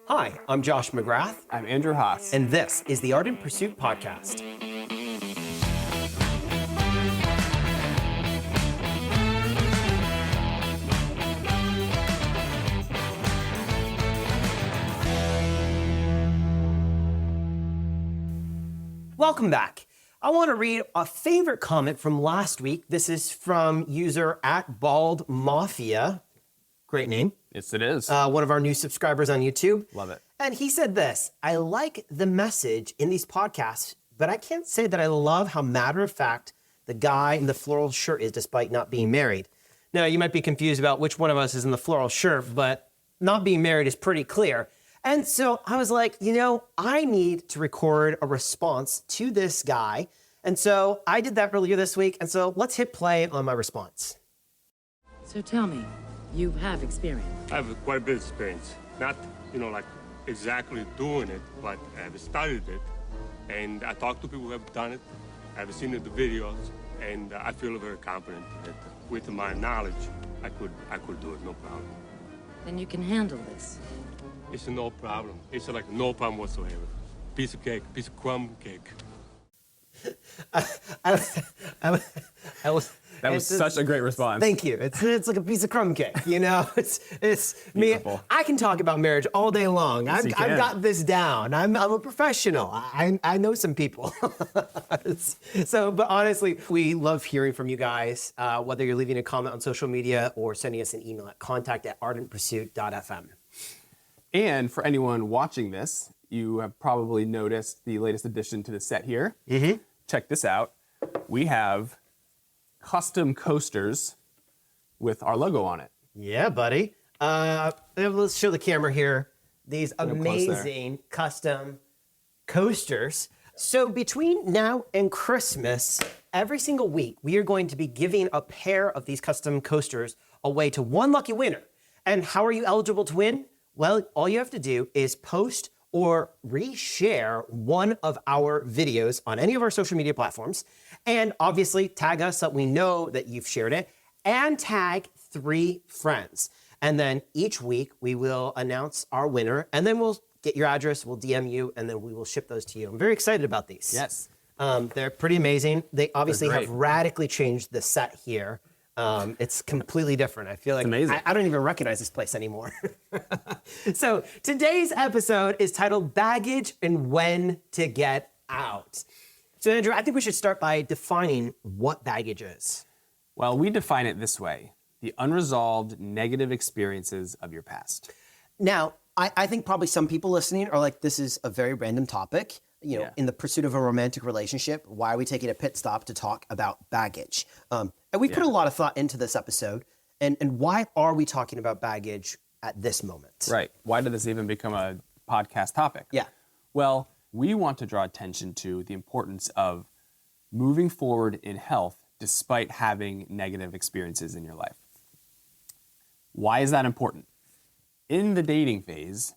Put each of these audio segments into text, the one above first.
Hi, I'm Josh McGrath. I'm Andrew Haas. And this is the Ardent Pursuit Podcast. Welcome back. I want to read a favorite comment from last week. This is from user @BaldMafia. Great name. Yes, it is. One of our new subscribers on YouTube. Love it. And he said this: I like the message in these podcasts, but I can't say that I love how matter of fact the guy in the floral shirt is despite not being married. Now, you might be confused about which one of us is in the floral shirt, but not being married is pretty clear. And so I was like, I need to record a response to this guy. And so I did that earlier this week. And so let's hit play on my response. So tell me, you have experience. I have quite a bit of experience. Not, like exactly doing it, but I've studied it. And I talked to people who have done it. I've seen the videos, and I feel very confident that with my knowledge, I could do it, no problem. Then you can handle this. It's no problem. It's like no problem whatsoever. Piece of cake, piece of crumb cake. That was such a great response. Thank you. It's like a piece of crumb cake, It's me. Beautiful. I can talk about marriage all day long. Yes, I've you can. got this down. I'm a professional. I know some people. But honestly, we love hearing from you guys. Whether you're leaving a comment on social media or sending us an email at contact@ardentpursuit.fm. And for anyone watching this, you have probably noticed the latest addition to the set here. Mm-hmm. Check this out. We have custom coasters with our logo on it. Yeah, buddy. Let's show the camera here. These amazing custom coasters. So between now and Christmas, every single week, we are going to be giving a pair of these custom coasters away to one lucky winner. And how are you eligible to win? Well, all you have to do is post or reshare one of our videos on any of our social media platforms. And obviously tag us so we know that you've shared it, and tag 3 friends. And then each week we will announce our winner, and then we'll get your address, we'll DM you, and then we will ship those to you. I'm very excited about these. Yes. They're pretty amazing. They obviously They're have great. radically changed the set here. It's completely different. I feel like amazing. I don't even recognize this place anymore. So today's episode is titled Baggage and When to Get Out. So Andrew, I think we should start by defining what baggage is. Well, we define it this way: the unresolved negative experiences of your past. Now, I think probably some people listening are like, this is a very random topic. Yeah. In the pursuit of a romantic relationship, why are we taking a pit stop to talk about baggage? And we put a lot of thought into this episode. And why are we talking about baggage at this moment? Right. Why did this even become a podcast topic? Yeah. Well, we want to draw attention to the importance of moving forward in health despite having negative experiences in your life. Why is that important? In the dating phase,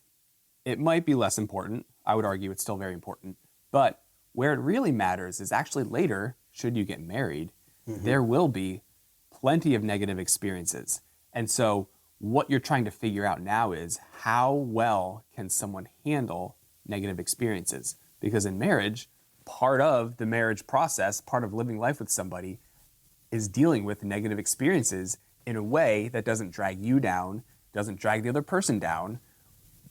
it might be less important. I would argue it's still very important. But where it really matters is actually later, should you get married, there will be plenty of negative experiences. And so what you're trying to figure out now is how well can someone handle negative experiences? Because in marriage, part of the marriage process, part of living life with somebody, is dealing with negative experiences in a way that doesn't drag you down, doesn't drag the other person down,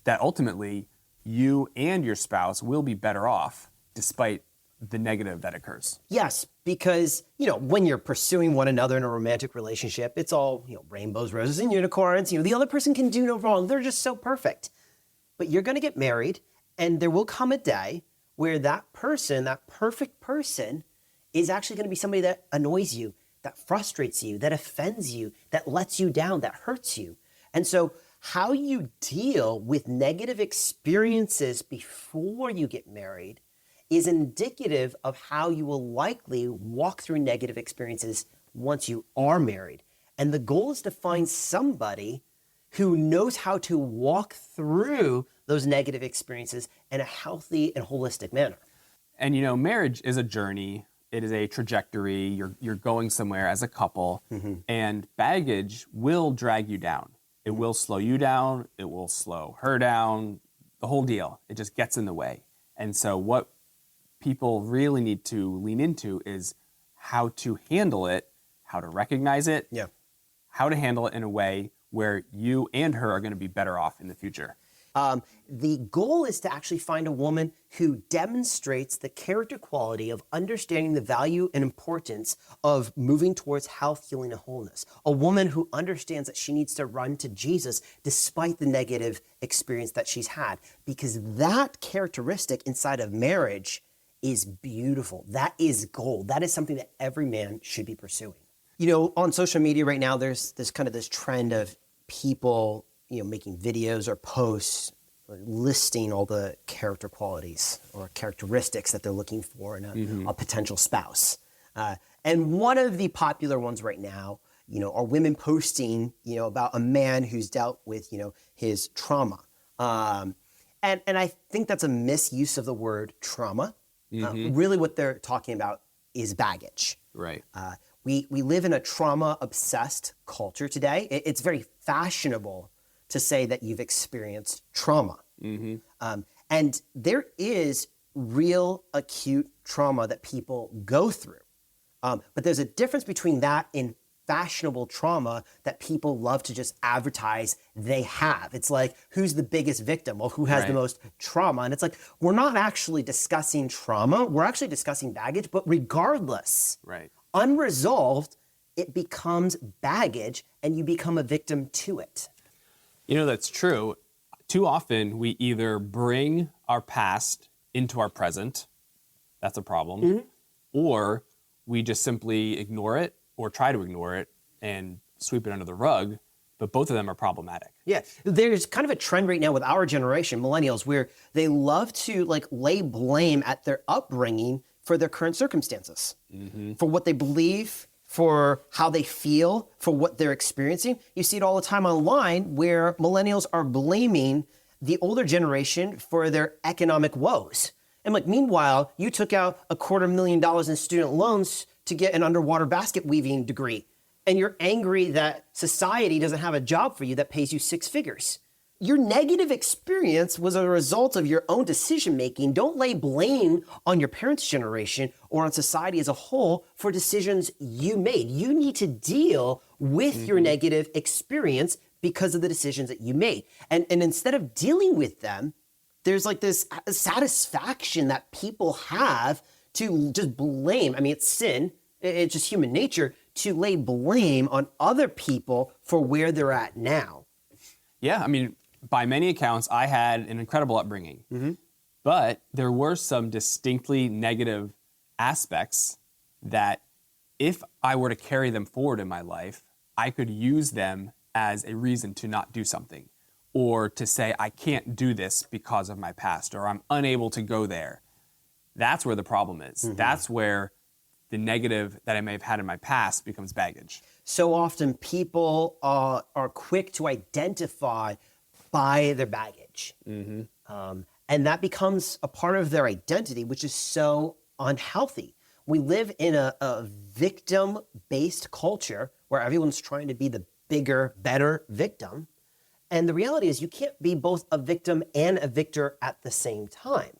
that ultimately you and your spouse will be better off despite the negative that occurs. Yes, because, when you're pursuing one another in a romantic relationship, it's all, rainbows, roses, and unicorns. The other person can do no wrong. They're just so perfect. But you're going to get married, and there will come a day where that person, that perfect person, is actually going to be somebody that annoys you, that frustrates you, that offends you, that lets you down, that hurts you. And so how you deal with negative experiences before you get married is indicative of how you will likely walk through negative experiences once you are married. And the goal is to find somebody who knows how to walk through those negative experiences in a healthy and holistic manner. And marriage is a journey. It is a trajectory. You're going somewhere as a couple, and baggage will drag you down. It will slow you down. It will slow her down. the whole deal. It just gets in the way. And so what people really need to lean into is how to handle it, how to recognize it, Yeah. how to handle it in a way where you and her are going to be better off in the future. The goal is to actually find a woman who demonstrates the character quality of understanding the value and importance of moving towards health, healing, and wholeness. A woman who understands that she needs to run to Jesus despite the negative experience that she's had, because that characteristic inside of marriage is beautiful. That is gold. That is something that every man should be pursuing. You know, on social media right now, there's this trend of people, making videos or posts listing all the character qualities or characteristics that they're looking for in a potential spouse. And one of the popular ones right now, are women posting, about a man who's dealt with, his trauma. And I think that's a misuse of the word trauma. Really what they're talking about is baggage. Right. We live in a trauma-obsessed culture today. It's very fashionable to say that you've experienced trauma. And there is real acute trauma that people go through. But there's a difference between that and fashionable trauma that people love to just advertise they have. It's like, who's the biggest victim? Well, who has the most trauma? And it's like, we're not actually discussing trauma. We're actually discussing baggage. But regardless, unresolved, it becomes baggage and you become a victim to it. That's true. Too often we either bring our past into our present, that's a problem, or we just simply ignore it or try to ignore it and sweep it under the rug, but both of them are problematic. Yeah, there's kind of a trend right now with our generation, millennials, where they love to lay blame at their upbringing for their current circumstances, for what they believe, for how they feel, for what they're experiencing. You see it all the time online where millennials are blaming the older generation for their economic woes. And meanwhile, you took out $250,000 in student loans to get an underwater basket weaving degree. And you're angry that society doesn't have a job for you that pays you six figures. Your negative experience was a result of your own decision making. Don't lay blame on your parents' generation or on society as a whole for decisions you made. You need to deal with your negative experience because of the decisions that you made. And instead of dealing with them, there's this satisfaction that people have to just blame. I mean, it's sin. It's just human nature to lay blame on other people for where they're at now. Yeah, I mean, by many accounts, I had an incredible upbringing, but there were some distinctly negative aspects that if I were to carry them forward in my life, I could use them as a reason to not do something or to say, I can't do this because of my past or I'm unable to go there. That's where the problem is. That's where the negative that I may have had in my past becomes baggage. So often people are quick to identify by their baggage. And that becomes a part of their identity, which is so unhealthy. We live in a victim-based culture where everyone's trying to be the bigger, better victim. And the reality is you can't be both a victim and a victor at the same time.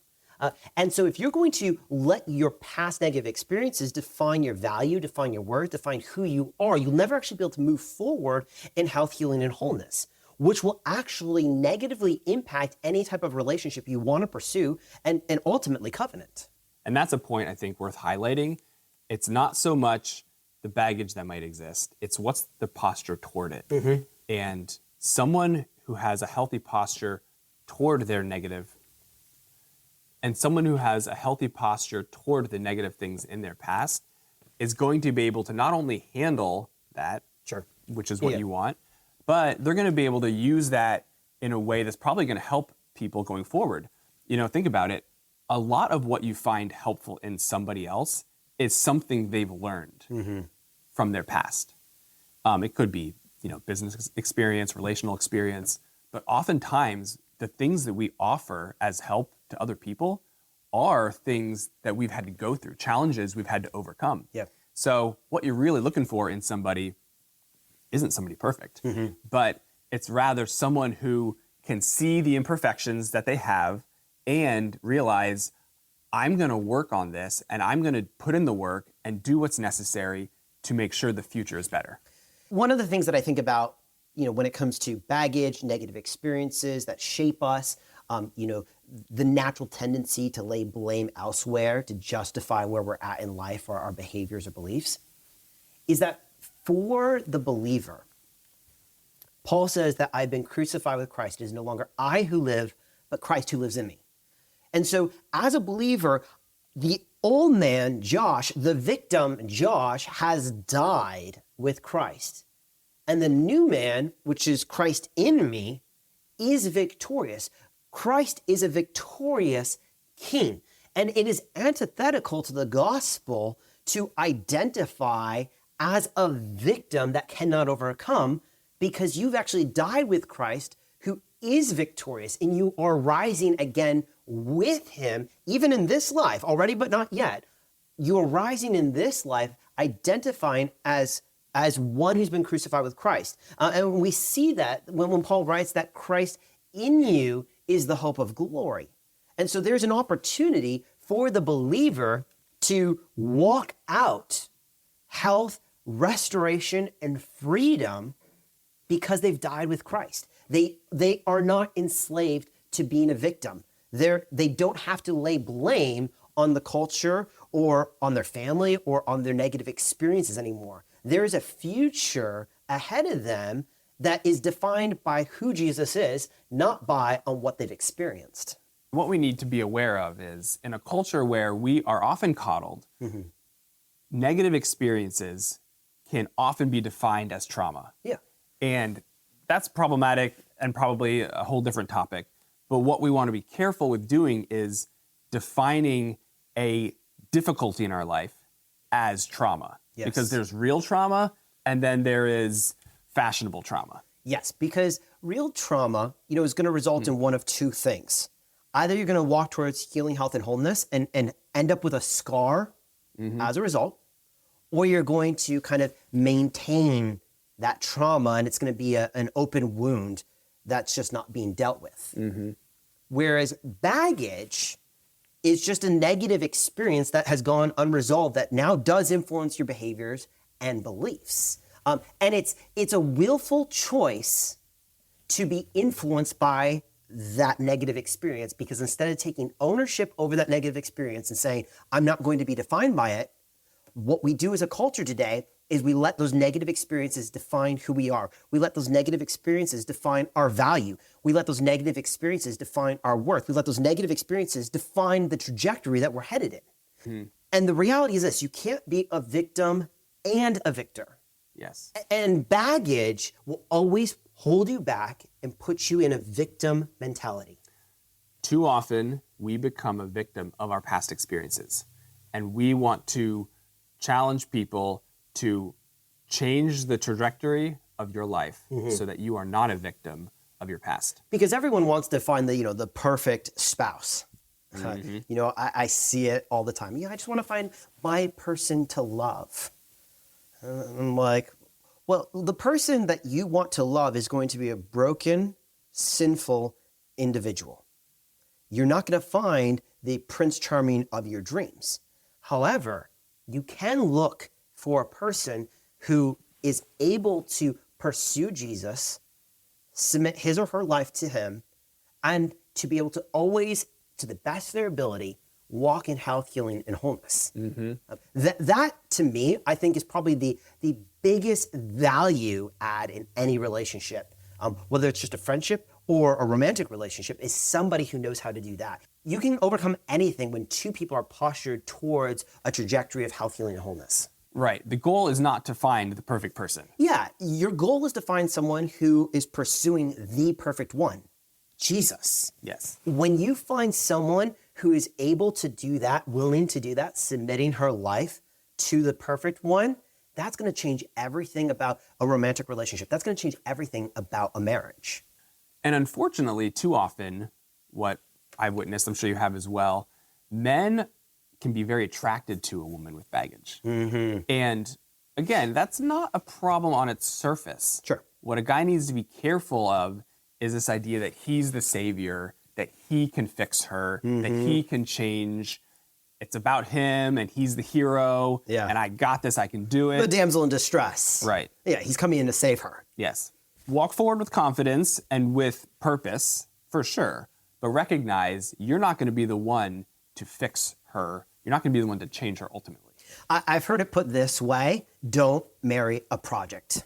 And so if you're going to let your past negative experiences define your value, define your worth, define who you are, you'll never actually be able to move forward in health, healing, and wholeness, which will actually negatively impact any type of relationship you want to pursue and ultimately covenant. And that's a point I think worth highlighting. It's not so much the baggage that might exist, it's what's the posture toward it. And someone who has a healthy posture toward their negative and someone who has a healthy posture toward the negative things in their past is going to be able to not only handle that, which is what you want, but they're going to be able to use that in a way that's probably going to help people going forward. Think about it. A lot of what you find helpful in somebody else is something they've learned from their past. It could be, business experience, relational experience, but oftentimes the things that we offer as help to other people are things that we've had to go through, challenges we've had to overcome. So what you're really looking for in somebody isn't somebody perfect, but it's rather someone who can see the imperfections that they have and realize, I'm going to work on this and I'm going to put in the work and do what's necessary to make sure the future is better. One of the things that I think about, when it comes to baggage, negative experiences that shape us, the natural tendency to lay blame elsewhere to justify where we're at in life or our behaviors or beliefs, is that for the believer, Paul says that I've been crucified with Christ. It is no longer I who live, but Christ who lives in me. And so as a believer, the old man, Josh, the victim, Josh, has died with Christ. And the new man, which is Christ in me, is victorious. Christ is a victorious king. And it is antithetical to the gospel to identify as a victim that cannot overcome, because you've actually died with Christ, who is victorious, and you are rising again with him, even in this life, already but not yet. You are rising in this life, identifying as one who's been crucified with Christ. And we see that when Paul writes that Christ in you is the hope of glory. And so there's an opportunity for the believer to walk out health, restoration, and freedom because they've died with Christ. They are not enslaved to being a victim. They don't have to lay blame on the culture or on their family or on their negative experiences anymore. There is a future ahead of them that is defined by who Jesus is, not by on what they've experienced. What we need to be aware of is, in a culture where we are often coddled, negative experiences can often be defined as trauma. Yeah. And that's problematic and probably a whole different topic. But what we want to be careful with doing is defining a difficulty in our life as trauma. Yes. Because there's real trauma and then there is fashionable trauma. Yes, because real trauma, is going to result in one of two things. Either you're going to walk towards healing, health, and wholeness and end up with a scar as a result, or you're going to kind of maintain that trauma and it's going to be an open wound that's just not being dealt with. Whereas baggage is just a negative experience that has gone unresolved that now does influence your behaviors and beliefs. And it's a willful choice to be influenced by that negative experience, because instead of taking ownership over that negative experience and saying, I'm not going to be defined by it, what we do as a culture today is we let those negative experiences define who we are. We let those negative experiences define our value. We let those negative experiences define our worth. We let those negative experiences define the trajectory that we're headed in. And the reality is this: you can't be a victim and a victor. Yes. And baggage will always hold you back and put you in a victim mentality. Too often, we become a victim of our past experiences. And we want to challenge people to change the trajectory of your life so that you are not a victim of your past. Because everyone wants to find the perfect spouse. I see it all the time. I just want to find my person to love. I'm like, well, the person that you want to love is going to be a broken, sinful individual. You're not going to find the Prince Charming of your dreams. However, you can look for a person who is able to pursue Jesus, submit his or her life to him, and to be able to always, to the best of their ability, walk in health, healing, and wholeness. That, to me, I think is probably the biggest value add in any relationship, whether it's just a friendship or a romantic relationship, is somebody who knows how to do that. You can overcome anything when two people are postured towards a trajectory of health, healing, and wholeness. Right. The goal is not to find the perfect person. Yeah, your goal is to find someone who is pursuing the perfect one, Jesus. Yes. When you find someone who is able to do that, willing to do that, submitting her life to the perfect one, that's going to change everything about a romantic relationship. That's going to change everything about a marriage. And unfortunately, too often, what I've witnessed, I'm sure you have as well, men can be very attracted to a woman with baggage. And again, that's not a problem on its surface. Sure. What a guy needs to be careful of is this idea that he's the savior, that he can fix her, that he can change. It's about him and he's the hero. Yeah. And I got this, I can do it. The damsel in distress. Right. Yeah, he's coming in to save her. Yes. Walk forward with confidence and with purpose, for sure. But recognize you're not going to be the one to fix her. You're not going to be the one to change her ultimately. I've heard it put this way: don't marry a project.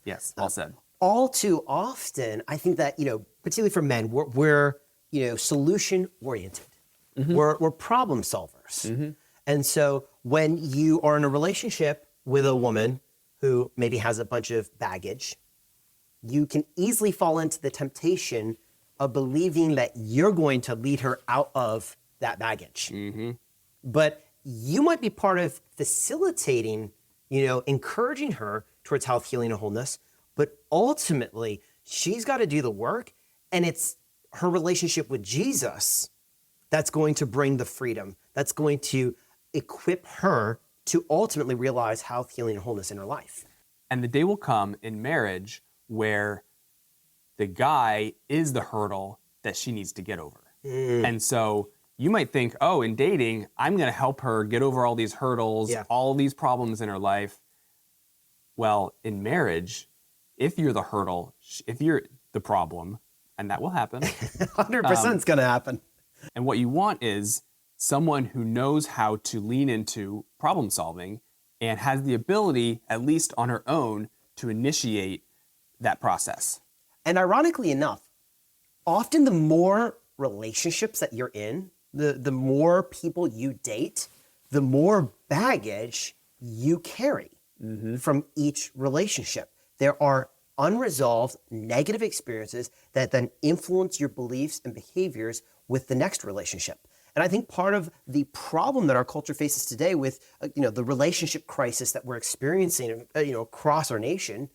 Yes, well said. All too often, I think that, particularly for men, we're solution oriented. We're problem solvers. And so when you are in a relationship with a woman who maybe has a bunch of baggage, you can easily fall into the temptation of believing that you're going to lead her out of that baggage. But you might be part of facilitating, encouraging her towards health, healing, and wholeness. But ultimately, she's got to do the work, and it's her relationship with Jesus that's going to bring the freedom, that's going to equip her to ultimately realize health, healing, and wholeness in her life. And the day will come in marriage where the guy is the hurdle that she needs to get over. And so you might think, oh, in dating, I'm going to help her get over all these hurdles, all these problems in her life. Well, in marriage, if you're the hurdle, if you're the problem, and that will happen. 100% is going to happen. And what you want is someone who knows how to lean into problem solving and has the ability, at least on her own, to initiate that process. And ironically enough, often the more relationships that you're in, the more people you date, the more baggage you carry from each relationship. There are unresolved negative experiences that then influence your beliefs and behaviors with the next relationship. And I think part of the problem that our culture faces today with the relationship crisis that we're experiencing across our nation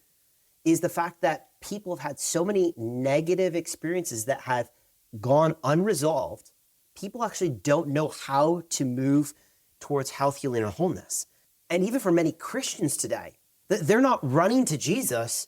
is the fact that people have had so many negative experiences that have gone unresolved. People actually don't know how to move towards health, healing, and wholeness. And even for many Christians today, they're not running to Jesus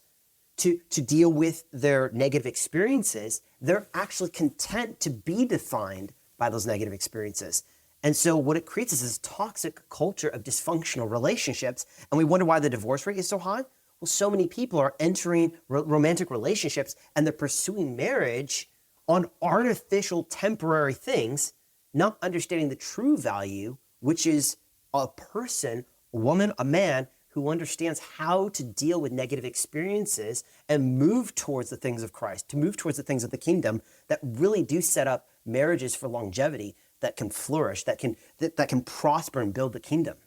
to deal with their negative experiences. They're actually content to be defined by those negative experiences. And so what it creates is this toxic culture of dysfunctional relationships. And we wonder why the divorce rate is so high. Well, so many people are entering romantic relationships and they're pursuing marriage on artificial temporary things, not understanding the true value, which is a person, a woman, a man who understands how to deal with negative experiences and move towards the things of Christ, to move towards the things of the kingdom that really do set up marriages for longevity, that can flourish, that can prosper and build the kingdom.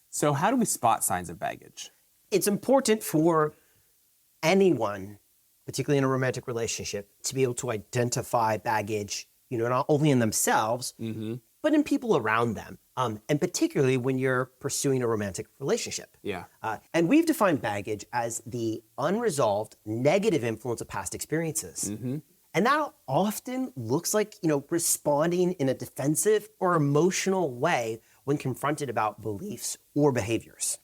So how do we spot signs of baggage? It's important for anyone, particularly in a romantic relationship, to be able to identify baggage, not only in themselves, but in people around them. And particularly when you're pursuing a romantic relationship. Yeah. And we've defined baggage as the unresolved negative influence of past experiences. And that often looks like, responding in a defensive or emotional way when confronted about beliefs or behaviors.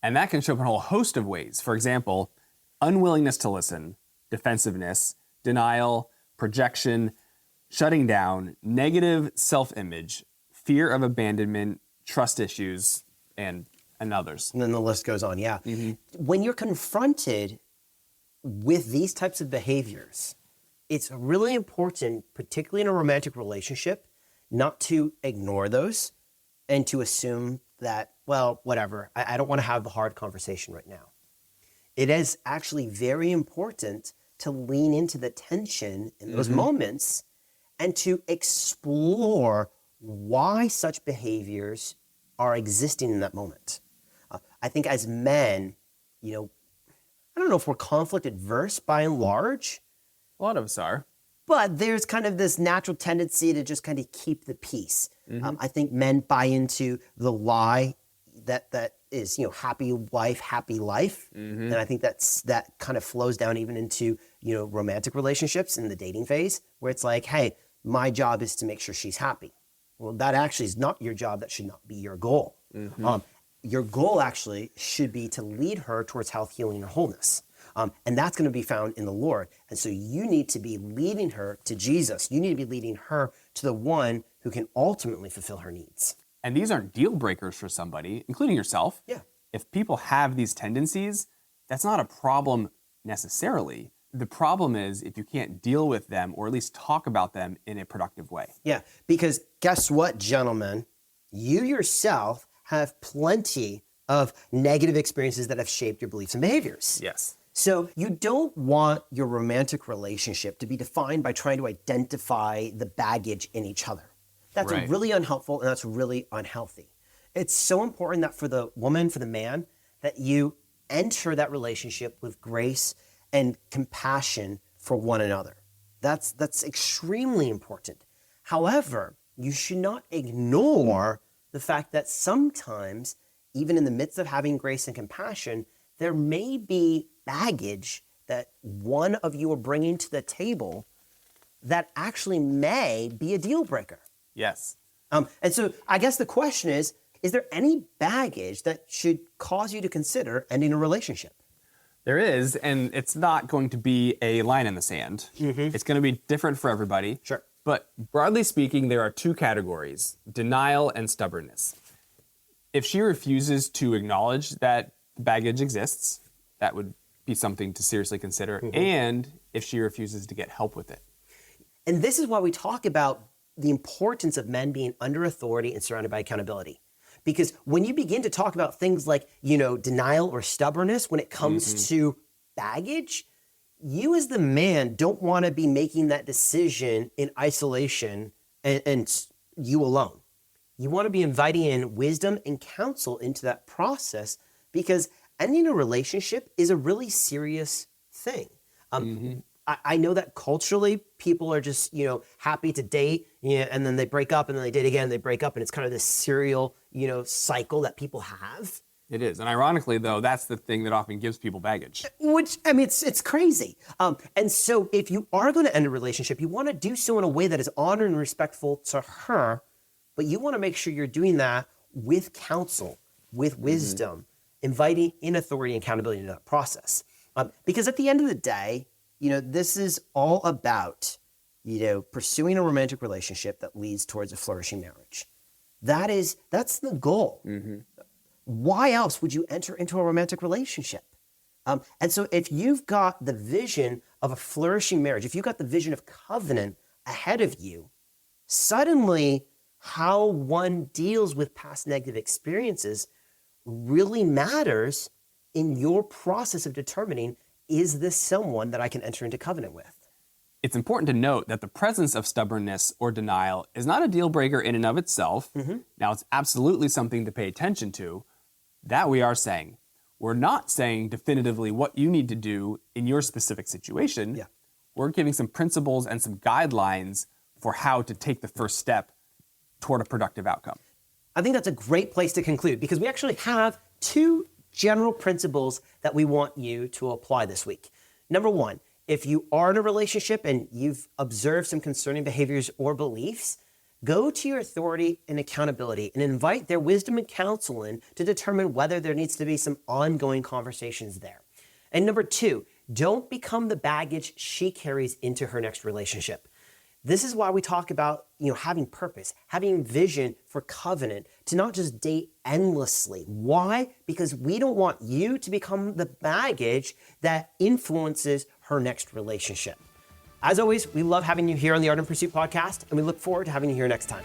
And that can show up in a whole host of ways. For example, unwillingness to listen, defensiveness, denial, projection, shutting down, negative self-image, fear of abandonment, trust issues, and others. And then the list goes on, yeah. When you're confronted with these types of behaviors, it's really important, particularly in a romantic relationship, not to ignore those and to assume that, well, whatever, I don't want to have the hard conversation right now. It is actually very important to lean into the tension in those moments and to explore why such behaviors are existing in that moment. I think as men, I don't know if we're conflict adverse by and large. A lot of us are. But there's kind of this natural tendency to just kind of keep the peace. I think men buy into the lie that is, happy wife, happy life. And I think that kind of flows down even into, romantic relationships in the dating phase where it's like, hey, my job is to make sure she's happy. Well, that actually is not your job. That should not be your goal. Your goal actually should be to lead her towards health, healing, and wholeness. And that's going to be found in the Lord. And so you need to be leading her to Jesus. You need to be leading her to the one who can ultimately fulfill her needs. And these aren't deal breakers for somebody, including yourself. Yeah. If people have these tendencies, that's not a problem necessarily. The problem is if you can't deal with them or at least talk about them in a productive way. Yeah, because guess what, gentlemen? You yourself have plenty of negative experiences that have shaped your beliefs and behaviors. Yes. So you don't want your romantic relationship to be defined by trying to identify the baggage in each other. That's Right. really unhelpful and that's really unhealthy. It's so important that for the woman, for the man, that you enter that relationship with grace and compassion for one another. That's extremely important. However, you should not ignore the fact that sometimes, even in the midst of having grace and compassion, there may be baggage that one of you are bringing to the table that actually may be a deal breaker. Yes. And so I guess the question is there any baggage that should cause you to consider ending a relationship? There is, and it's not going to be a line in the sand. It's going to be different for everybody. Sure. But broadly speaking, there are two categories, denial and stubbornness. If she refuses to acknowledge that baggage exists, that would be something to seriously consider. And if she refuses to get help with it. And this is why we talk about the importance of men being under authority and surrounded by accountability. Because when you begin to talk about things like, denial or stubbornness when it comes to baggage, you as the man don't want to be making that decision in isolation and you alone. You want to be inviting in wisdom and counsel into that process because ending a relationship is a really serious thing. I know that culturally people are just, happy to date, and then they break up and then they date again, they break up, and it's kind of this serial, cycle that people have. It is. And ironically, though, that's the thing that often gives people baggage. Which, it's crazy. And so if you are going to end a relationship, you want to do so in a way that is honoring and respectful to her, but you want to make sure you're doing that with counsel, with wisdom, inviting in authority and accountability into that process. Because at the end of the day, this is all about, pursuing a romantic relationship that leads towards a flourishing marriage. That's the goal. Why else would you enter into a romantic relationship? And so if you've got the vision of a flourishing marriage, if you've got the vision of covenant ahead of you, suddenly how one deals with past negative experiences really matters in your process of determining, is this someone that I can enter into covenant with? It's important to note that the presence of stubbornness or denial is not a deal breaker in and of itself. Now, it's absolutely something to pay attention to. That we are saying. We're not saying definitively what you need to do in your specific situation. Yeah. We're giving some principles and some guidelines for how to take the first step toward a productive outcome. I think that's a great place to conclude because we actually have two general principles that we want you to apply this week. Number one, if you are in a relationship and you've observed some concerning behaviors or beliefs, go to your authority and accountability and invite their wisdom and counsel in to determine whether there needs to be some ongoing conversations there. And number two, don't become the baggage she carries into her next relationship. This is why we talk about, having purpose, having vision for covenant, to not just date endlessly. Why? Because we don't want you to become the baggage that influences her next relationship. As always, we love having you here on the Art and Pursuit podcast, and we look forward to having you here next time.